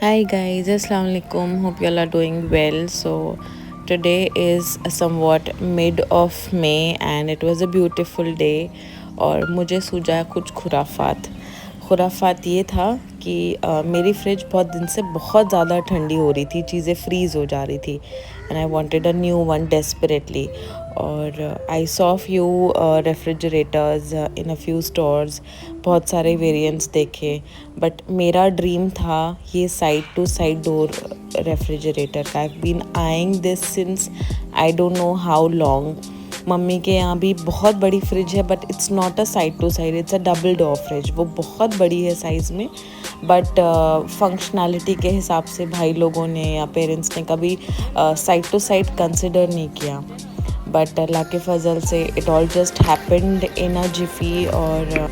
Hi guys, Assalamu alaikum. Hope you all are doing well. So today is somewhat mid of May and it was a beautiful day. और मुझे सूझा कुछ खुराफात ये था कि मेरी फ्रिज बहुत दिन से बहुत ज़्यादा ठंडी हो रही थी, चीज़ें फ्रीज़ हो जा रही थी and I wanted a new one desperately. और I saw few refrigerators in a few stores, बहुत सारे वेरिएंट्स देखे. बट मेरा ड्रीम था ये side to side door refrigerator का. I have been eyeing this since I don't know how long. Mummy के यहाँ भी बहुत बड़ी फ्रिज है but it's not a side to side, it's a double door fridge. वो बहुत बड़ी है साइज़ में बट फंक्शनैलिटी के हिसाब से भाई लोगों ने या पेरेंट्स ने कभी साइड टू साइड कंसिडर नहीं किया. बट अल्लाह के फजल से it all just happened in a jiffy. और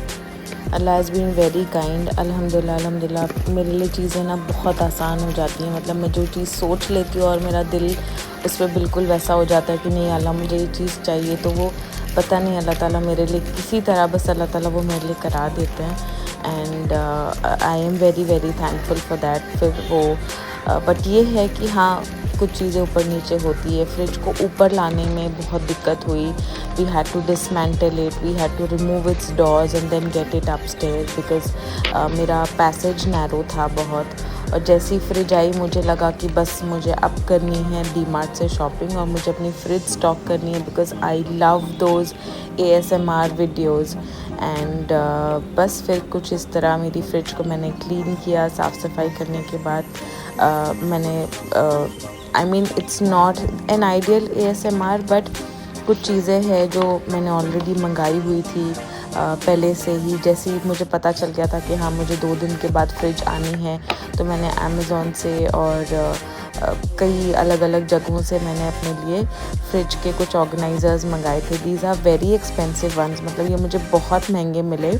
Allah has been very kind. अल्हम्दुलिल्लाह मेरे लिए चीज़ें ना बहुत आसान हो जाती हैं. मतलब मैं जो चीज़ सोच लेती हूँ और मेरा दिल उस पर बिल्कुल वैसा हो जाता है कि नहीं अल्लाह मुझे ये चीज़ चाहिए, तो वो पता नहीं अल्लाह ताला मेरे लिए किसी तरह बस अल्लाह ताला वो मेरे लिए करा देते हैं. And I am very very thankful for that. फिर वो बट ये है कि हाँ कुछ चीज़ें ऊपर नीचे होती है. फ्रिज को ऊपर लाने में बहुत दिक्कत हुई. We had to dismantle it, we had to remove its doors and then get it upstairs because मेरा पैसेज नैरो था बहुत. और जैसी फ्रिज आई मुझे लगा कि बस मुझे अब करनी है डी मार्ट से शॉपिंग और मुझे अपनी फ्रिज स्टॉक करनी है because I love those ASMR videos. And बस फिर कुछ इस तरह मेरी फ्रिज को मैंने क्लीन किया. साफ़ सफाई करने के बाद मैंने I mean it's not an ideal ASMR but कुछ चीज़ें हैं जो मैंने ऑलरेडी मंगाई हुई थी पहले से ही. जैसे ही मुझे पता चल गया था कि हाँ मुझे 2 दिन के बाद फ्रिज आनी है तो मैंने अमेज़ॉन से और कई अलग अलग जगहों से मैंने अपने लिए फ्रिज के कुछ ऑर्गेनाइज़र्स मंगाए थे. These are very expensive ones, मतलब ये मुझे बहुत महंगे मिले.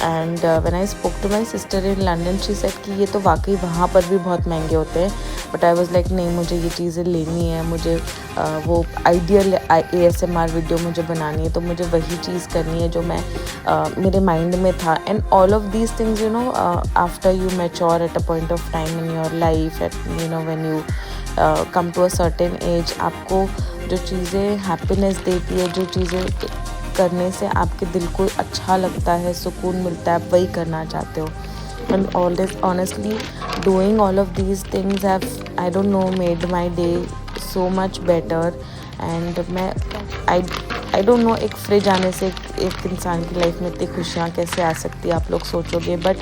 And when I spoke to my sister in London she said कि ये तो वाकई वहाँ पर भी बहुत महंगे होते हैं. बट आई वाज लाइक नहीं मुझे ये चीज़ें लेनी है. मुझे वो आइडियल ASMR वीडियो मुझे बनानी है तो मुझे वही चीज़ करनी है जो मैं मेरे माइंड में था. And all of these things you know after you mature at a point of time in your life at you know when you come to a certain age, आपको जो चीज़ें हैप्पीनेस देती है, जो चीज़ें करने से आपके दिल को अच्छा लगता है, सुकून मिलता है, आप वही करना चाहते हो. And honestly doing all of these things have I don't know made my day so much better. And मैं आई डोंट नो एक फ्रिज आने से एक इंसान की लाइफ में इतनी खुशियाँ कैसे आ सकती है आप लोग सोचोगे. But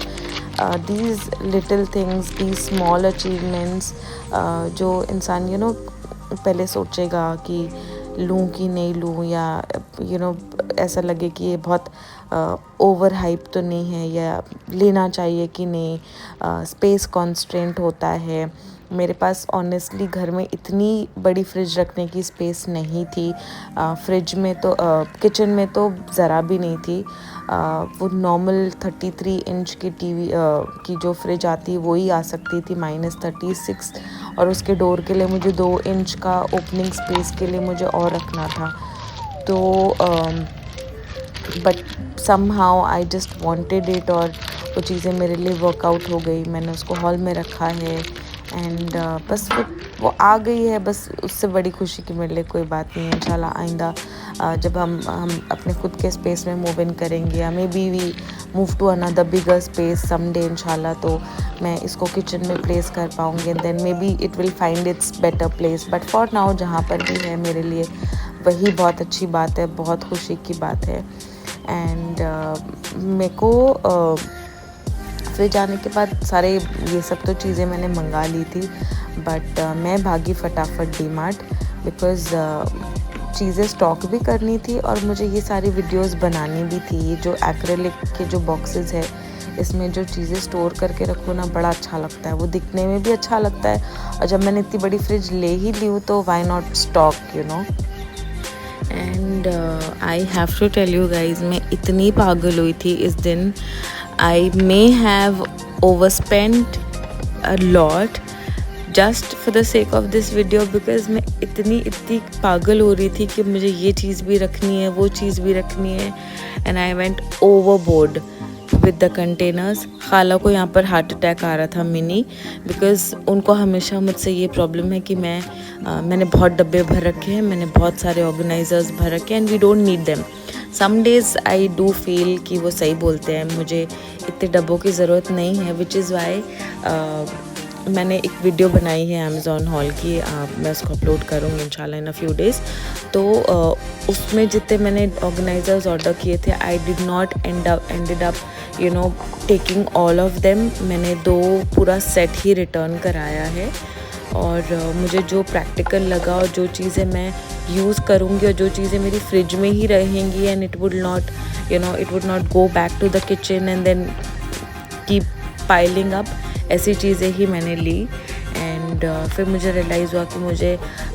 these little things, these small achievements जो इंसान यू नो पहले सोचेगा कि लूँ कि नहीं लूँ या यू नो ऐसा लगे कि ये बहुत ओवर हाइप तो नहीं है या लेना चाहिए कि नहीं. स्पेस कॉन्स्ट्रेंट होता है. मेरे पास ऑनेस्टली घर में इतनी बड़ी फ्रिज रखने की स्पेस नहीं थी. फ्रिज में तो किचन में तो ज़रा भी नहीं थी. वो नॉर्मल 33 इंच की टीवी की जो फ्रिज आती है वही आ सकती थी -36. और उसके डोर के लिए मुझे 2 इंच का ओपनिंग स्पेस के लिए मुझे और रखना था. तो but somehow I just wanted it और वो चीज़ें मेरे लिए वर्कआउट हो गई. मैंने उसको हॉल में रखा है एंड बस वो आ गई है. बस उससे बड़ी खुशी की मेरे लिए कोई बात नहीं है. इंशाल्लाह आइंदा जब हम अपने खुद के स्पेस में मूव इन करेंगे या maybe we move to another bigger space someday इंशाल्लाह, तो मैं इसको किचन में प्लेस कर पाऊँगी and then maybe it will find its better place. But for now जहाँ पर भी है मेरे लिए वही बहुत अच्छी बात है, बहुत खुशी की बात है. एंड मेरे को फ्रिज आने के बाद सारे ये सब तो चीज़ें मैंने मंगा ली थी. बट मैं भागी फटाफट डी मार्ट बिकॉज़ चीज़ें स्टॉक भी करनी थी और मुझे ये सारी वीडियोस बनानी भी थी. ये जो एक्रेलिक के जो बॉक्सेस है इसमें जो चीज़ें स्टोर करके रखो ना बड़ा अच्छा लगता है, वो दिखने में भी अच्छा लगता है. और जब मैंने इतनी बड़ी फ्रिज ले ही ली हूँ तो why not stock you know. And I have to tell you guys मैं इतनी पागल हुई थी इस दिन. I may have overspent a lot just for the sake of this video because मैं इतनी पागल हो रही थी कि मुझे ये चीज़ भी रखनी है, वो चीज़ भी रखनी है. And I went overboard with the containers. खाला को यहाँ पर हार्ट अटैक आ रहा था मिनी, बिकॉज़ उनको हमेशा मुझसे ये प्रॉब्लम है कि मैंने बहुत डब्बे भर रखे हैं, मैंने बहुत सारे ऑर्गेनाइजर्स भर रखे हैं and we don't need them. Some days I do feel कि वो सही बोलते हैं, मुझे इतने डब्बों की ज़रूरत नहीं है, विच इज़ वाई मैंने एक वीडियो बनाई है अमेज़ॉन हॉल की, मैं उसको अपलोड करूँगी इंशाल्लाह इन अ फ्यू डेज़। तो उसमें जितने मैंने ऑर्गेनाइजर्स ऑर्डर किए थे, I did not ended up taking all of them. मैंने 2 पूरा सेट ही रिटर्न कराया है। और मुझे जो प्रैक्टिकल लगा और जो चीज़ें मैं यूज़ करूँगी और जो चीज़ें मेरी फ्रिज में ही रहेंगी and it would not go back to the kitchen and then keep piling up, ऐसी चीज़ें ही मैंने ली। एंड फिर मुझे रियलाइज़ हुआ कि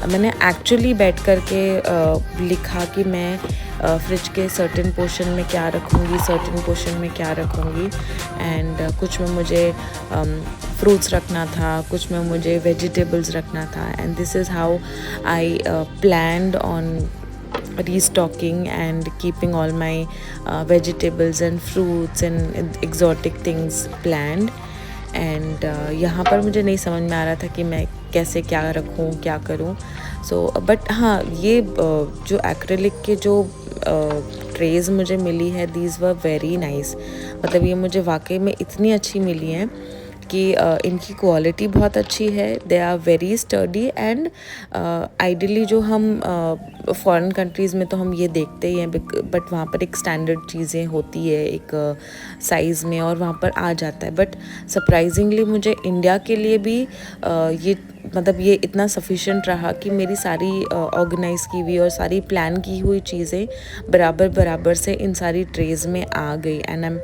मैंने एक्चुअली बैठ कर के लिखा कि मैं फ्रिज के सर्टेन पोर्शन में क्या रखूँगी, सर्टेन पोर्शन में क्या रखूँगी। एंड कुछ में मुझे फ्रूट्स रखना था, कुछ में मुझे वेजिटेबल्स रखना था। And this is how I planned on restocking and keeping all my vegetables and fruits and exotic things planned. And यहाँ पर मुझे नहीं समझ में आ रहा था कि मैं कैसे क्या रखूँ, क्या करूँ। बट हाँ, ये जो एक्रेलिक के जो ट्रेज़ मुझे मिली है, दीज वर वेरी नाइस। मतलब ये मुझे वाकई में इतनी अच्छी मिली हैं कि इनकी क्वालिटी बहुत अच्छी है, they are very sturdy. And ideally जो हम फॉरेन कंट्रीज़ में तो हम ये देखते ही हैं, बट वहाँ पर एक स्टैंडर्ड चीज़ें होती है एक साइज़ में और वहाँ पर आ जाता है। बट सरप्राइजिंगली मुझे इंडिया के लिए भी ये इतना सफिशेंट रहा कि मेरी सारी ऑर्गेनाइज़ की हुई और सारी प्लान की हुई चीज़ें बराबर से इन सारी ट्रेज़ में आ गई। And I am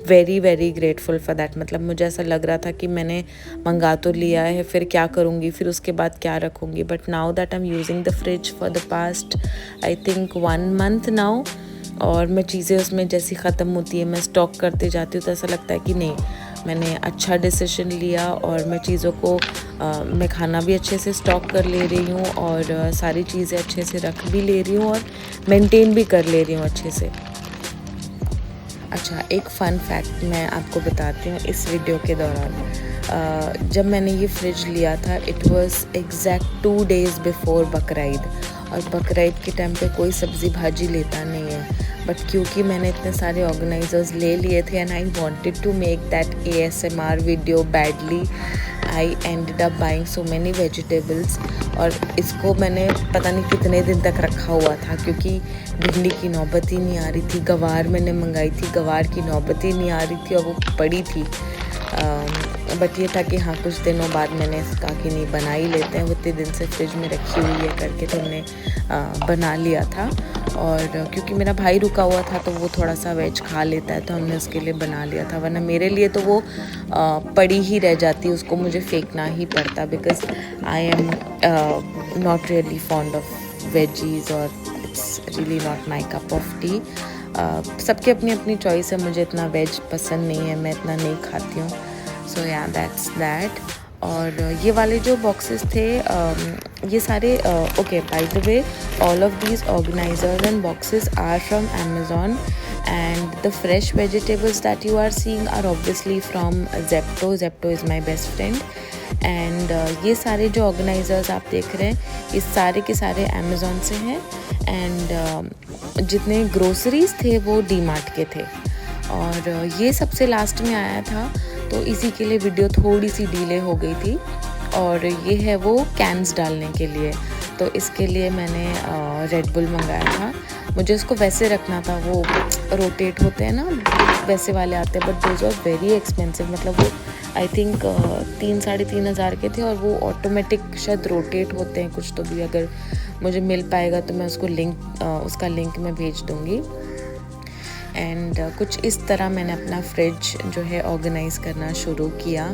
very very grateful for that. मतलब मुझे ऐसा लग रहा था कि मैंने मंगा तो लिया है, फिर क्या करूँगी, फिर उसके बाद क्या रखूँगी। But now that I am using the fridge for the past I think 1 month now, और मैं चीज़ें उसमें जैसी ख़त्म होती है मैं स्टॉक करते जाती हूँ, तो ऐसा लगता है कि नहीं, मैंने अच्छा डिसीजन लिया और मैं चीज़ों को मैं खाना भी अच्छे से स्टॉक कर ले रही हूँ और सारी चीज़ें अच्छे से रख भी ले रही हूँ और मेंटेन भी कर ले रही हूँ अच्छे से। अच्छा, एक फ़न फैक्ट मैं आपको बताती हूँ इस वीडियो के दौरान। जब मैंने ये फ्रिज लिया था, it was exact 2 days before Bakrid, और बकरीद के टाइम पे कोई सब्ज़ी भाजी लेता नहीं है। बट क्योंकि मैंने इतने सारे ऑर्गेनाइजर्स ले लिए थे and I wanted to make that ASMR video badly, I ended up buying so many vegetables. और इसको मैंने पता नहीं कितने दिन तक रखा हुआ था, क्योंकि भिंडी की नौबत ही नहीं आ रही थी। गवार मैंने मंगाई थी, गवार की नौबत ही नहीं आ रही थी और वो पड़ी थी। बट ये था कि हाँ, कुछ दिनों बाद मैंने कहा कि नहीं, बना ही लेते हैं, उतने दिन से फ्रिज में रखी हुई है करके, तो हमने बना लिया था। और क्योंकि मेरा भाई रुका हुआ था तो वो थोड़ा सा वेज खा लेता है, तो हमने उसके लिए बना लिया था, वरना मेरे लिए तो वो पड़ी ही रह जाती, उसको मुझे फेंकना ही पड़ता, because I am not really fond of veggies और it's really not my cup of tea. सबकी अपनी अपनी चॉइस है, मुझे इतना वेज पसंद नहीं है, मैं इतना नहीं खाती हूँ। सो या दैट्स दैट। और ये वाले जो बॉक्सेस थे, ये सारे okay, by the way, all of these organisers and boxes are from Amazon, and the fresh vegetables that you are seeing are obviously from Zepto. Zepto is my best friend. And ये सारे जो organisers आप देख रहे हैं, ये सारे के सारे Amazon से हैं। एंड जितने ग्रोसरीज थे वो DMart के थे, और ये सबसे लास्ट में आया था, तो इसी के लिए वीडियो थोड़ी सी डिले हो गई थी। और ये है वो कैंस डालने के लिए, तो इसके लिए मैंने रेड बुल मंगाया था। मुझे इसको वैसे रखना था, वो रोटेट होते हैं ना, वैसे वाले आते हैं, but those are very expensive. मतलब वो आई थिंक 3-3.5 हज़ार के थे, और वो ऑटोमेटिक शायद रोटेट होते हैं कुछ, तो भी अगर मुझे मिल पाएगा तो मैं उसका लिंक मैं भेज दूँगी। एंड कुछ इस तरह मैंने अपना फ्रिज जो है ऑर्गेनाइज़ करना शुरू किया,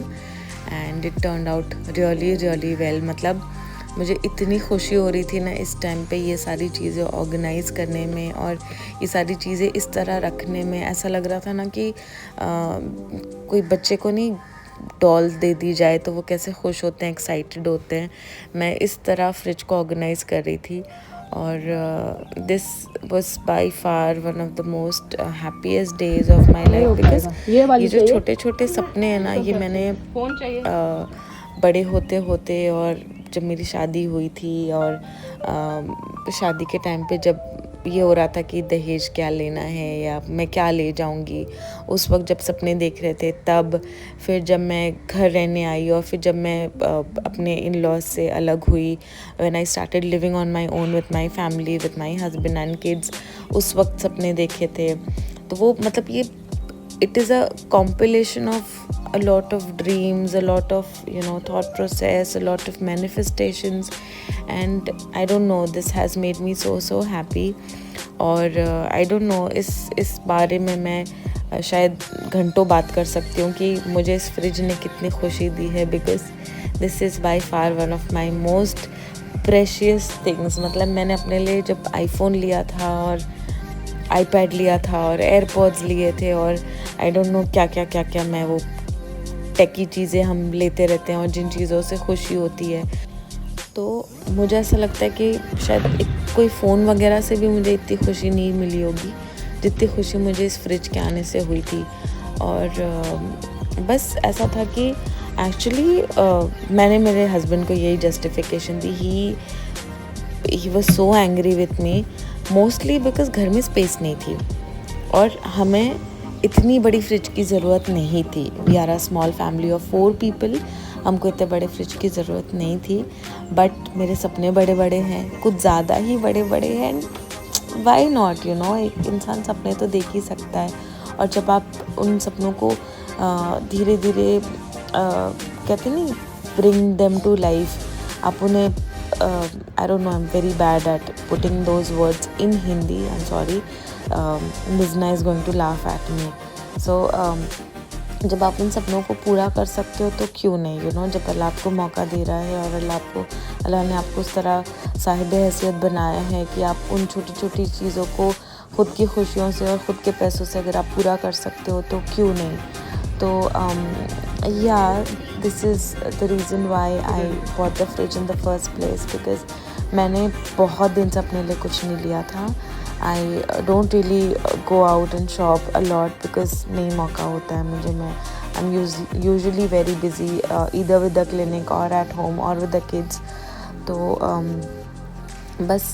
and it turned out really really well. मतलब मुझे इतनी खुशी हो रही थी ना इस टाइम पे ये सारी चीज़ें ऑर्गेनाइज़ करने में, और ये सारी चीज़ें इस तरह रखने में। ऐसा लग रहा था ना कि कोई बच्चे को नहीं डॉल दे दी जाए तो वो कैसे खुश होते हैं, एक्साइटेड होते हैं। मैं इस तरह फ्रिज को ऑर्गेनाइज़ कर रही थी, और this was by far one of the most happiest days of my life, because ये जो छोटे छोटे सपने हैं ना, ये मैंने बड़े होते होते, और जब मेरी शादी हुई थी और शादी के टाइम पे जब ये हो रहा था कि दहेज क्या लेना है या मैं क्या ले जाऊंगी, उस वक्त जब सपने देख रहे थे तब, फिर जब मैं घर रहने आई और फिर जब मैं अपने इन लॉज से अलग हुई, when I started living on my own with my family with my husband and kids, उस वक्त सपने देखे थे। तो वो मतलब ये it is a compilation of a lot of dreams, a lot of thought process, a lot of manifestations, and I don't know, this has made me so happy. और I don't know, इस बारे में मैं शायद घंटों बात कर सकती हूँ कि मुझे इस फ्रिज ने कितनी खुशी दी है, because this is by far one of my most precious things. मतलब मैंने अपने लिए जब आईफोन लिया था और आईपैड लिया था और एयरपॉड्स लिए थे और आई डोंट नो क्या क्या मैं वो टेकी चीज़ें हम लेते रहते हैं और जिन चीज़ों से खुशी होती है, तो मुझे ऐसा लगता है कि शायद कोई फ़ोन वगैरह से भी मुझे इतनी खुशी नहीं मिली होगी जितनी खुशी मुझे इस फ्रिज के आने से हुई थी। और बस ऐसा था कि एक्चुअली मैंने मेरे हस्बैंड को यही justification the, he was so angry with me, mostly because घर में स्पेस नहीं थी और हमें इतनी बड़ी फ्रिज की ज़रूरत नहीं थी। We are a small family of 4 people, हमको इतने बड़े फ्रिज की ज़रूरत नहीं थी, बट मेरे सपने बड़े बड़े हैं, कुछ ज़्यादा ही बड़े बड़े हैं। वाई नॉट, एक इंसान सपने तो देख ही सकता है, और जब आप उन सपनों को धीरे धीरे कहते नहीं, ब्रिंग देम टू लाइफ, आप उन्हें I don't know, I'm very bad at putting those words in Hindi, I'm sorry, Mizna is going to laugh at me. So जब आप उन सपनों को पूरा कर सकते हो तो क्यों नहीं, जब अल्लाह आपको मौका दे रहा है और अल्लाह ने आपको उस तरह साहिब हैसियत बनाया है कि आप उन छोटी छोटी चीज़ों को खुद की खुशियों से और ख़ुद के पैसों से अगर आप पूरा कर सकते हो तो क्यों नहीं। तो this is the reason why I bought the fridge in the first place, because मैंने बहुत दिन से अपने लिए कुछ नहीं लिया था। I don't really go out and shop a lot because नहीं मौका होता है मुझे। I'm usually very busy either with the clinic or at home or with the kids। तो बस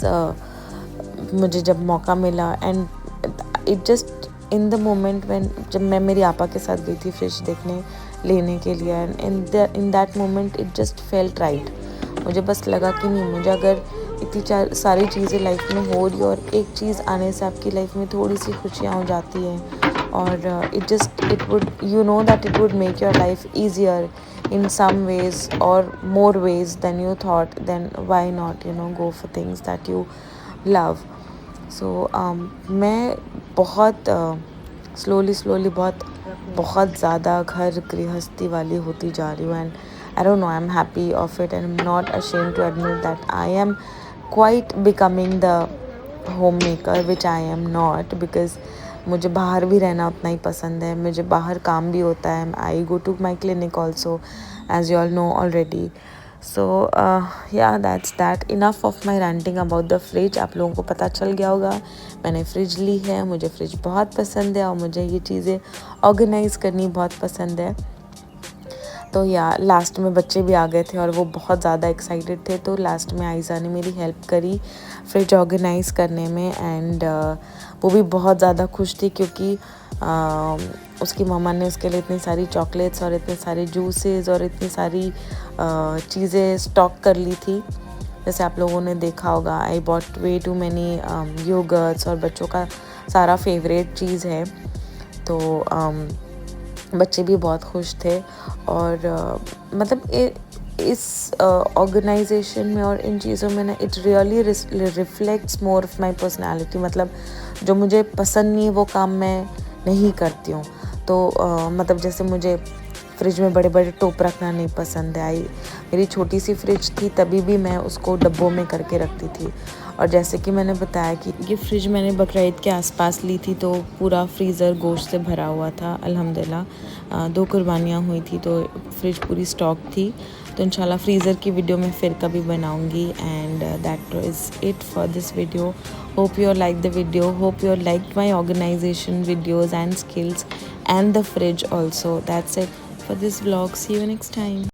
मुझे जब मौका मिला, and it just in the moment when जब मैं मेरी आपा के साथ गई थी फ्रिज लेने के लिए, and in that moment it just felt right। मुझे बस लगा कि नहीं, मुझे अगर इतनी सारी चीज़ें लाइफ में हो रही और एक चीज़ आने से आपकी लाइफ में थोड़ी सी खुशियाँ हो जाती हैं, और it would make your life easier in some ways or more ways than you thought, then why not go for things that you love। So मैं बहुत स्लोली बहुत ज़्यादा घर गृहस्थी वाली होती जा रही हूँ, and I don't know, I'm happy of it and I'm not ashamed to admit that I am quite becoming the homemaker which I am not, because मुझे बाहर भी रहना उतना ही पसंद है, मुझे बाहर काम भी होता है। I go to my clinic also, as you all know already। So that's that, enough of my ranting about the fridge। आप लोगों को पता चल गया होगा मैंने फ्रिज ली है, मुझे फ्रिज बहुत पसंद है और मुझे ये चीज़ें ऑर्गेनाइज़ करनी बहुत पसंद है। तो लास्ट में बच्चे भी आ गए थे और वो बहुत ज़्यादा एक्साइटेड थे, तो लास्ट में आयज़ा ने मेरी हेल्प करी फ्रिज ऑर्गेनाइज़ करने में, एंड वो भी बहुत ज़्यादा खुश थी क्योंकि उसकी मम्मा ने उसके लिए इतनी सारी चॉकलेट्स और इतने सारे जूसेस और इतनी सारी चीज़ें स्टॉक कर ली थी। जैसे आप लोगों ने देखा होगा, I bought way too many yogurts, और बच्चों का सारा फेवरेट चीज़ है, तो बच्चे भी बहुत खुश थे। और मतलब इस ऑर्गेनाइजेशन में और इन चीज़ों में ना, it really reflects more of my personality. मतलब जो मुझे पसंद नहीं है वो काम मैं नहीं करती हूँ। तो मतलब जैसे मुझे फ्रिज में बड़े बड़े टोप रखना नहीं पसंद है। मेरी छोटी सी फ्रिज थी, तभी भी मैं उसको डब्बों में करके रखती थी। और जैसे कि मैंने बताया कि ये फ्रिज मैंने बकरा ईद के आसपास ली थी, तो पूरा फ्रीज़र गोश्त से भरा हुआ था अल्हम्दुलिल्लाह। 2 कुर्बानियाँ हुई थी तो फ्रिज पूरी स्टॉक थी। तो इंशाल्लाह फ्रीज़र की वीडियो मैं फिर कभी बनाऊंगी। And that is it for this video. Hope you like the video, hope you like my organisation videos and skills and the fridge also. That's it for this vlog. See you next time.